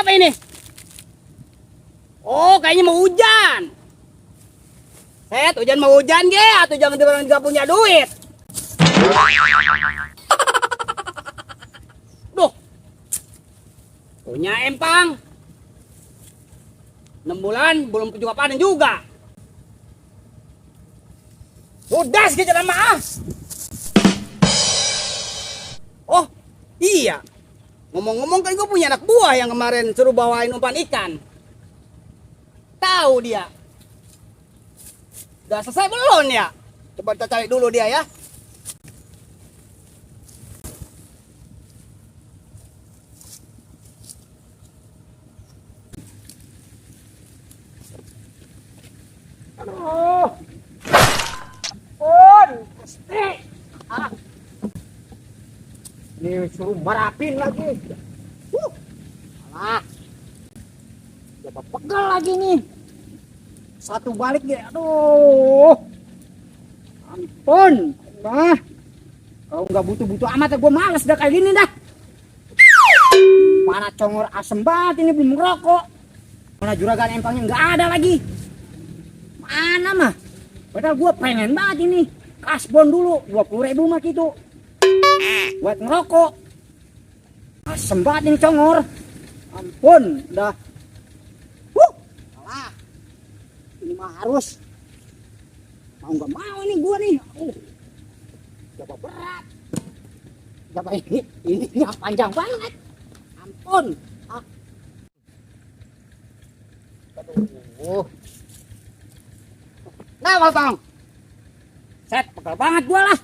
apa ini? Oh, kayaknya mau hujan. Hujan mau hujan ge, atau jangan orang nggak punya duit. Duh, punya empang. 6 bulan belum juga panen juga. Udah segitu lama ah. Oh iya, ngomong-ngomong kan gue punya anak buah yang kemarin suruh bawain umpan ikan. Tahu dia. Udah selesai belum ya? Coba kita cari dulu dia ya. Aduh. Pasti. Ah. Ini suruh marapin lagi. Alah. Coba pegel lagi nih. Satu balik dia. Aduh. Ampun. Nah. Kalau nggak butuh-butuh amat gue males dah kayak gini dah. Mana congor asem banget ini belum ngerokok. Mana juragan empangnya nggak ada lagi. Mana mah? Padahal gue pengen banget ini. Kasbon dulu 20.000 mah gitu. Buat ngerokok. Asem banget ini congor. Ampun, dah. Salah. Ini mah harus. Mau nggak mau nih gue nih. Coba berat. Coba ini panjang banget. Ampun. Aduh. Nah, Bang. Set, pegel banget gua lah.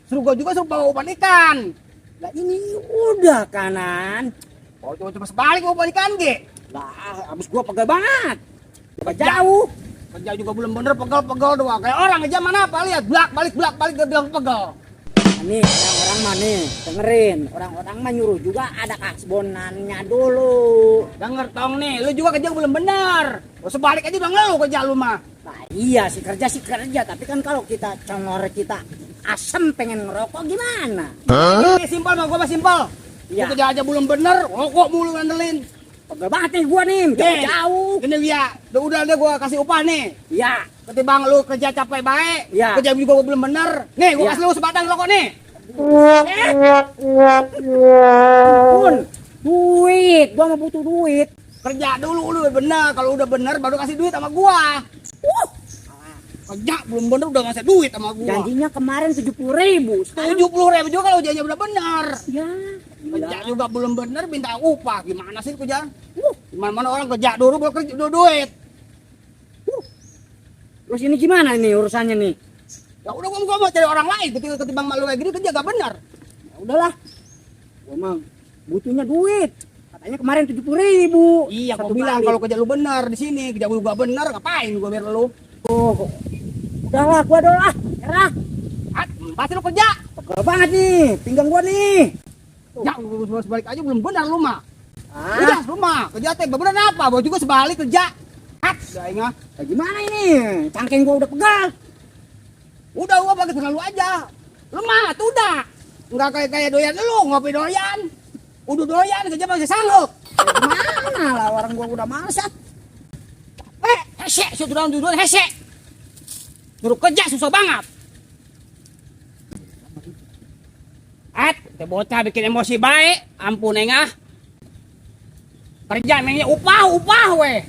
Suruh gua juga suruh bawa umpan ikan. Lah ini udah kanan. Oh, coba sebalik umpan ikan ge. Lah, abis gua pegel banget. Coba jauh. Kerja juga belum bener pegel-pegel doang. Kayak orang aja mana apa lihat balik dia bilang pegel. Nah, nih orang-orang mah nih dengerin. Orang-orang mah nyuruh juga ada kasbonannya dulu. Denger tong nih, lu juga kerja belum bener. Lu sebalik aja udah ngeluh kerja lu mah. Nah iya sih kerja, tapi kan kalau kita congor kita asem pengen ngerokok gimana? Ini simpel mah, gua mah simpel. Iya. Gua kerja aja belum bener, rokok mulu ngandelin. Pegel banget nih gua nih, jauh. Ini ya, udah gua kasih upah nih. Iya. Ketimbang lu kerja capek baik, ya. Kerja juga gua belum bener. Nih gua kasih lu sebatang rokok nih. Pun duit, gua mau butuh duit. Kerja dulu lu bener, kalau udah bener baru kasih duit sama gua. Kerja belum bener udah ngasih duit sama gua. Janjinya kemarin 70.000. 70.000 juga kalau janjinya udah bener. Ya. Kerja juga belum bener minta upah. Gimana sih kerja? Gimana orang kerja dulu baru kerja duit. Terus ini gimana ini urusannya nih? Ya udah gua mau cari orang lain ketimbang malu kayak gini kerja gak bener. Ya udahlah. Gua mah butuhnya duit. Katanya kemarin 70.000. Iya, gua bilang kalau kerja lu bener di sini, kerja gua bener ngapain gua biar lu. Oh, udahlah, gua dolah, nyerah. Pasti lu kerja. Pegel banget nih, pinggang gua nih. Ya, lu sebalik aja belum benar lu mah. Udah, lu mah kerja teh bener apa? Gua juga sebalik kerja. Udah ingat. Kayak gimana ini? Cangkeng gua udah pegal. Udah gua pakai terlalu aja. Lu mah tuh udah. Enggak kayak doyan lu, ngopi doyan. Udah doyan kerja masih sanggup. Gimana lah orang gua udah males ya. Hese, sudah duluan hese. Suruh kerja susah banget. Teh bocah bikin emosi baik, ampun engah. Kerja nengnya upah weh.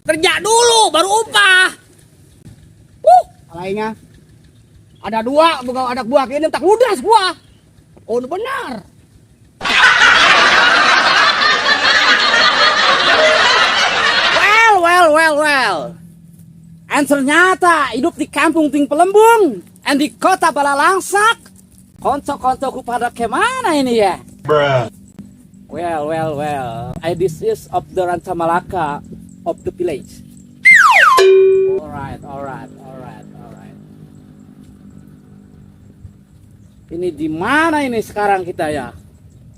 Kerja dulu baru upah. Alainya. Ada 2 bukan anak buah ini tak ludas gua. Oh benar. Well. And ternyata hidup di kampung Ting Pelembung and di kota Balalangsak. Konco-koncoku pada kemana ini ya? Bruh. Well. This is of the Rancamalaka of the village. Alright. Ini di mana ini sekarang kita ya?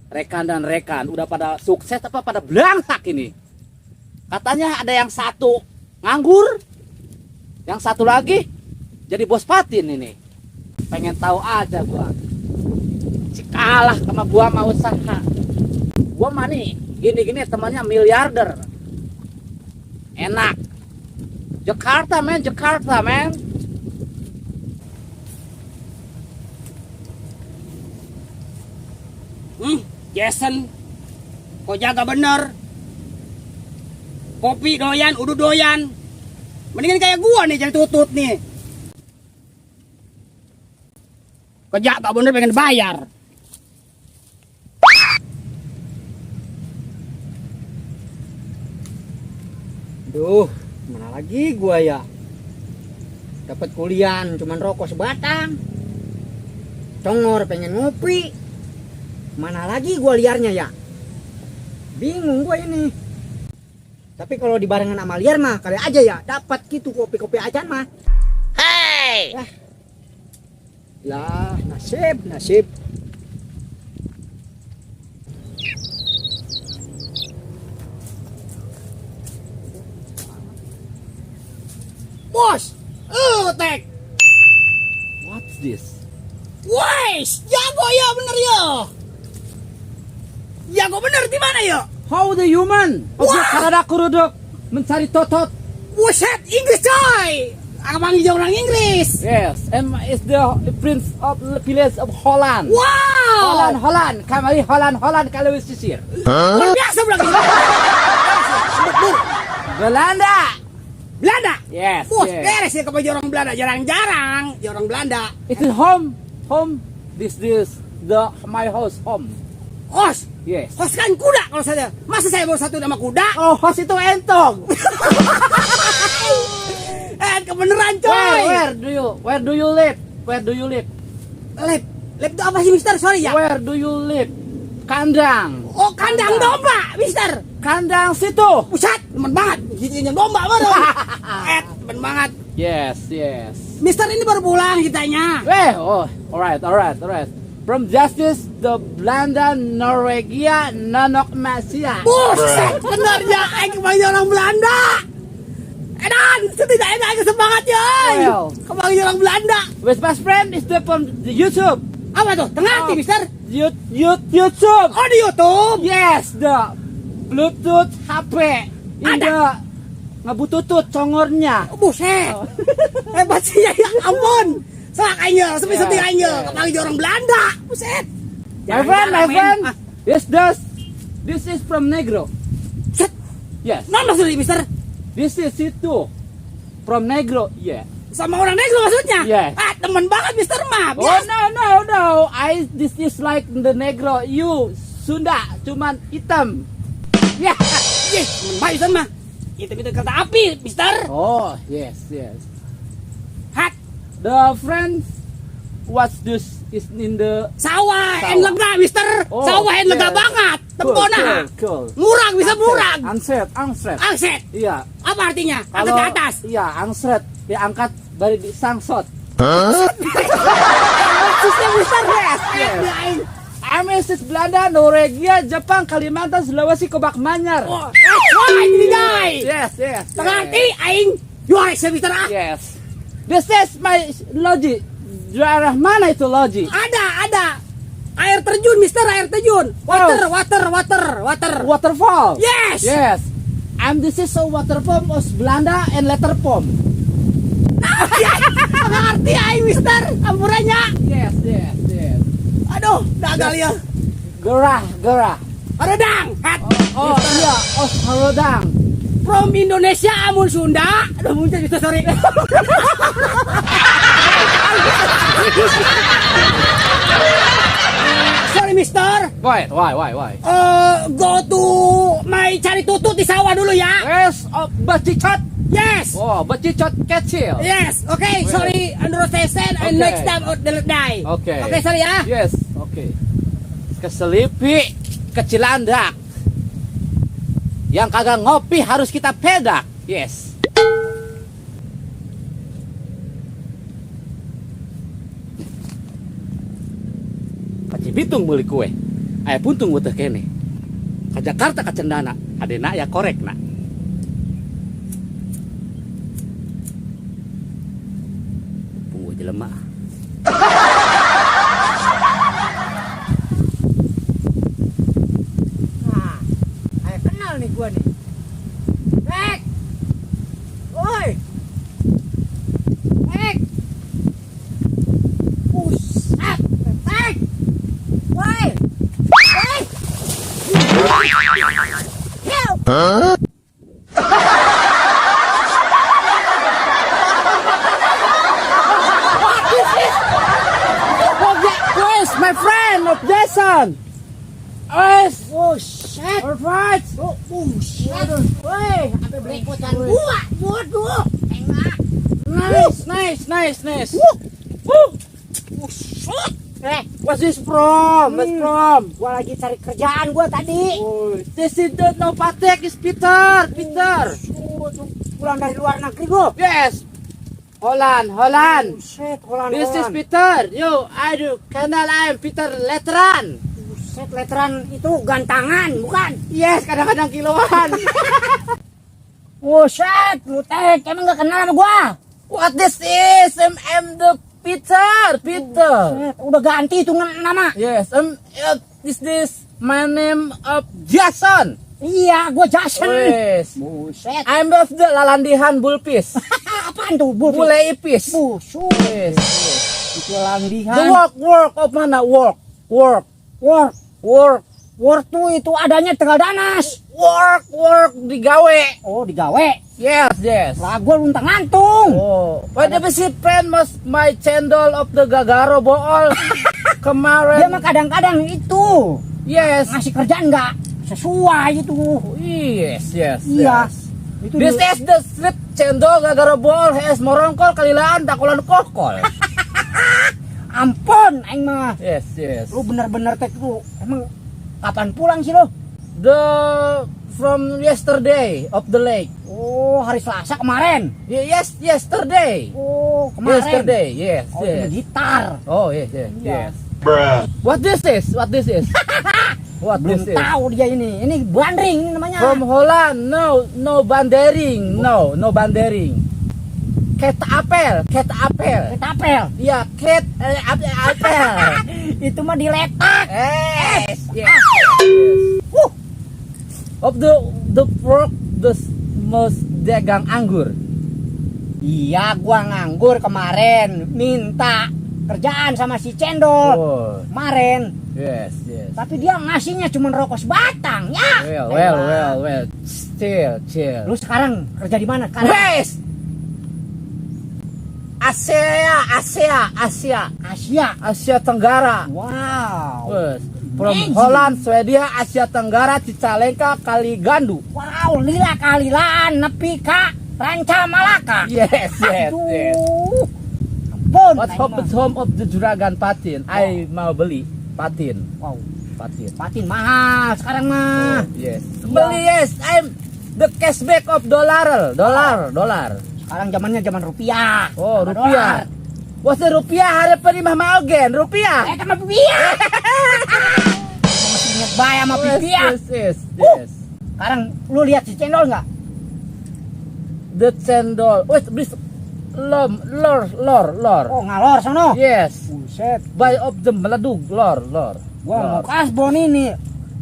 Rekan dan rekan udah pada sukses apa pada belangsak ini? Katanya ada yang satu nganggur, yang satu lagi jadi bos patin ini. Pengen tahu aja gua. Si kalah sama gua mau usaha. Gua mah nih Gini-gini temannya miliarder. Enak. Jakarta man. Jason, kau jaga bener. Kopi doyan, udah doyan. Mendingan kayak gua nih jadi tutut nih. Kau jaga bener pengen bayar. Duh, mana lagi gua ya? Dapat kuliah cuman rokok sebatang. Congor pengen ngopi. Mana lagi gua liarnya ya? Bingung gua ini. Tapi kalau dibarengan sama liar mah kali aja ya dapat gitu kopi-kopi acan mah. Hey. Lah, nasib. Bos, tek. What's this? Wais, jago ya bener ya. Jago bener di mana ya? How the human? Objek Kanada kuruduk mencari totot. Buset, Inggris coy. Abang hijau orang Inggris. Yes, and is the prince of the village of Holland. Wow. Holland. Kamari Holland kalau sisir. Luar biasa bilang gitu. Belanda. Belanda. Yes. Bos, yes. beres ya kepada orang Belanda. Jarang-jarang orang Belanda. It is home. This the my house home. Os. Yes. Os kan kuda kalau saya. Masa saya baru satu nama kuda? Oh, host itu entong. Kebeneran coy. Where do you live? Lab itu apa sih Mister? Sorry ya. Where do you live? Kandang. Oh, kandang domba, Mister. Kandang situ. Pusat, temen banget. Giginya domba baru. Temen banget. Yes. Mister ini baru pulang kitanya. Alright. From justice the Belanda Norwegia Nanok Masia. Buset, bener ya, kebanyakan orang Belanda. Edan, setidaknya semangat ya. Well. Kebanyakan orang Belanda. With best friend is the from the YouTube. Apa tuh? Tengah Mister? YouTube. Oh, di YouTube. Yes, the Bluetooth HP. Ada. Ngebututut congornya. Buset. Hebat sih ya, ampun. Selakanya, sepi-sepianya. Kebanyakan orang Belanda. Buset. My friend. This is from Negro. Set. Yes. Non maksudnya Mister? This is itu from Negro. Yeah. Sama orang Negro maksudnya? Yes. Teman banget Mister mah. Oh no. This is like the Negro. You Sunda cuman hitam. Ya. Yes, teman baik Mister mah. Itu kereta api, Mister. Oh, yes. Hak. The friends what's this is in the Sawah and lega, Mister. Oh, Sawah and lega yes. banget. Tempona. Cool. Murang, bisa murang. Angset. Angset. Iya. Apa artinya? Angkat ke atas. Iya, angset. Diangkat dari disangsot. Maksudnya Mister, yes. Amesis Belanda, Norwegia, Jepang, Kalimantan, Sulawesi, Kobak Manyar. Oh, wah, ini guys. Yes. Berarti aing juara ya Mister. Yes. This is my logi. Daerah mana itu logi? Ada. Air terjun, Mister, air terjun. Water. Waterfall. Yes. And this is a waterfall of Belanda and letter form. Ngerti aing, Mister. Ampurannya. Yes. Aduh, gagal ya. Gerah. Redang. Oh iya, Harodang. From Indonesia, amun Sunda. Aduh, muncul itu, sorry. Sorry, Mister. Why? Go to my cari tutut di sawah dulu ya. Yes, bacicot. Yes. Oh, bacicot kecil. Yes. Okay, sorry. Understand and Okay. next time the die. Okay. Okay, sorry ya. Yes, okay. Keselipi, kecilandak. Yang kagak ngopi harus kita pedak. Yes. Kaci bitung beli kue. Aya puntung butuh kene. Ka Jakarta ka Cendana. Adena ya korek nak. Punggu jelema. gua nih. Ek! Woi! Ek! Pusat! Ek! Woi! Woi! Help! Where's my friend of Jason? Where's Oh shit! Alright. Oh shit! Woi! Sampai belepotan gua! Bodoh! Enggak! Nice. Oh shit! What's this from? What's from? Gua lagi cari kerjaan gua tadi. Oh, this is the no Patek is Peter. Pulang dari luar negeri gua. Yes. Holland. Buset, Holland. This is Peter. Yo, I do. Kenal I'm Peter Letteran. Buset, letteran itu gantangan, bukan? Yes, kadang-kadang kiloan. Buset, lu teh emang gak kenal sama gua? What this is? I'm the Peter. Buset, udah ganti itu nama. Yes, this my name of Jason. Iya, gua Jason. Yes. Buset. I'm of the Lalandihan Bulpis. Apaan tuh, Bu? Bule ipis. Buset. Yes. Itu landihan. The work of mana? Work. Work tuh itu adanya Tegal Danas. Work digawe. Oh, digawe. Yes. Lah gua luntang-lantung. Oh, what the si friend mas my cendol of the Gagaro bool kemarin. Dia mah kadang-kadang itu Yes. ngasih kerjaan nggak sesuai itu. Yes. Iya. Itu This is the strip cendol Gagaro bool has morongkol kalilaan dakulan kokol. Ampun, aing mah. Yes. Lu bener-bener teh lu emang kapan pulang sih lu? The from yesterday of the lake. Oh, hari Selasa kemarin. Yes, yesterday. Oh, kemarin. Yesterday, yes. Oh, itu gitar. Oh, yes. Iya. What this is? What this is? Belum tahu dia ini. Ini bandring ini namanya. From Holland, no bandering, no bandering. Ket apel. Ketapel. Ya, apel. Itu mah diletak. Yes. Of the work the most dagang anggur. Iya, gua nganggur kemarin, minta kerjaan sama si Cendol. Oh, Kemarin. yes. Tapi dia ngasihnya cuma rokok sebatang, ya. Well. Still, chill. Lu sekarang kerja di mana? Sekarang? Wes. Asia Tenggara. Wow. Wes. From Magic. Holland, Swedia, Asia Tenggara, Cicalengka, Kaligandu. Wow, lila kalilaan nepi ka Ranca Malaka. Yes. Aduh. Ampun. What's home of the Juragan Patin? I mau beli patin. Wow, Patin. patin mahal sekarang mah. Yes. Iya. Beli yes. I'm the cashback of dollar. Sekarang zaman rupiah. Oh, Sama rupiah. What's the rupiah? Hari perimah mau gen rupiah. Sama rupiah. Masih inget bayar sama rupiah. Yes. Sekarang lu lihat si Cendol nggak? The cendol. Wait, please. Lor. Oh, ngalor sono. Yes. Buset. Buy of the meledug. Lor. Gua mau kasbon ini.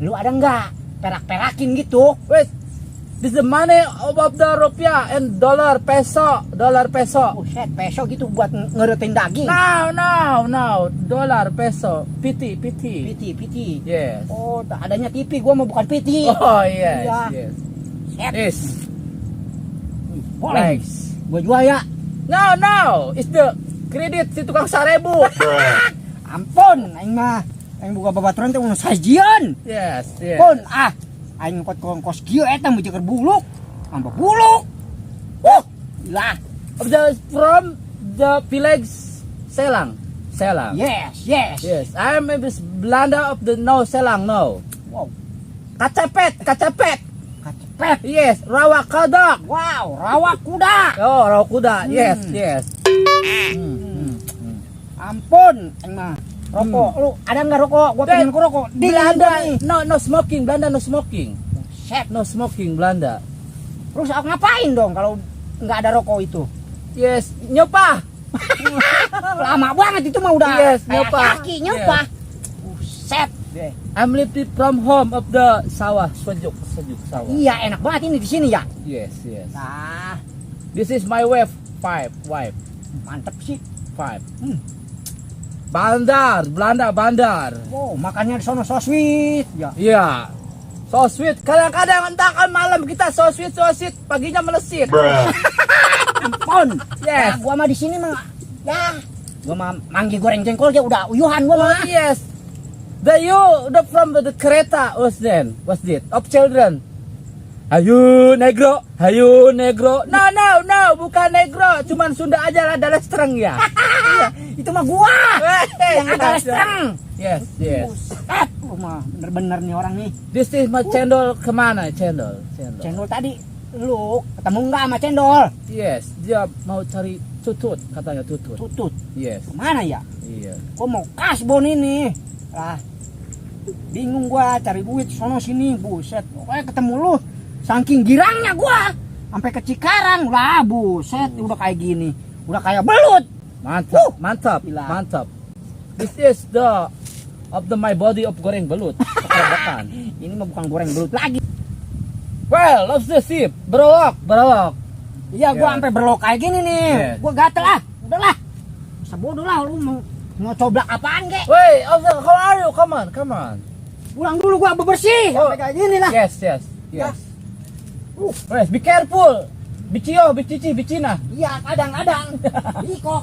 Lu ada nggak perak-perakin gitu? Wait. This the money of the rupiah and dollar peso. Buset, peso gitu buat ngeretin daging. No. Dollar peso. Piti. Piti. Yes. Oh, adanya TV, gua mau bukan piti. Oh, yes. Iya. Yes. Set. Yes. Boleh. Nice. Gua jual ya. No. It's the kredit si tukang 1000. Ampun, aing mah aing buka babaturan teh ulah sajian. Yes. Pun aing kos kieu eta mun keur buluk. Ambo buluk. Lah. From the village Selang. Yes. Yes. I'm in this Belanda of the Selang. Wow. Kacapet. Kacepet. Yes. Rawa kodok. Wow, rawa kuda. Oh, rawa kuda. Yes. Ampun, aing mah rokok. Lu ada enggak rokok? Gua pengen rokok. Di Belanda. nih. No smoking. Belanda no smoking. Set. No smoking Belanda. Terus aku ngapain dong kalau nggak ada rokok itu? Yes. Nyopa. Lama banget itu mah udah Yes, kayak nyopa. kaki nyopa. Set. Deh. I'm living from home of the sawah, sejuk sawah. Iya, enak banget ini di sini ya. Yes. Nah, This is my wife. mantep sih. 5. Bandar. Wow, makannya di sono so sweet. Ya. Iya. So sweet. Kadang-kadang entah kan malam kita so sweet, paginya melesit. Ampun. Yes. Nah, gua mah di sini mah ya. Gua mah manggi goreng jengkol aja udah uyuhan gua Oh mah. yes. The from the kereta was it of children. Hayu negro. No, bukan negro, cuman Sunda aja lah, ada streng ya. Itu mah gua. Yang ada Yes. streng. Yes. Buset, lu mah bener-bener nih orang nih. This is my cendol kemana cendol? Cendol tadi lu ketemu nggak sama cendol? Yes, dia mau cari tutut, katanya tutut. Tutut. Yes, Kemana ya? iya. Gua mau kasbon ini. Lah. Bingung gua cari duit sono sini, buset. Pokoknya ketemu lu. Saking girangnya gua sampai ke Cikarang. Lah, buset, udah kayak gini. Udah kayak belut. Mantap. Gila. This is the my body of goreng belut. Kekerbakan. Ini mah bukan goreng belut lagi. Well, of the sheep, berolok. Iya, gua Yeah. sampai berlok kayak gini nih. Yeah. Gua gatel ah. Udahlah. Sebodoh lah lu mau coblak apaan kek? Wait, how are you? Come on. Pulang dulu gua bebersih. Oh. Sampai kayak gini lah. Yes. Yes, be careful. Biciyo, bicici, bicina. Iya, kadang-kadang. Iko.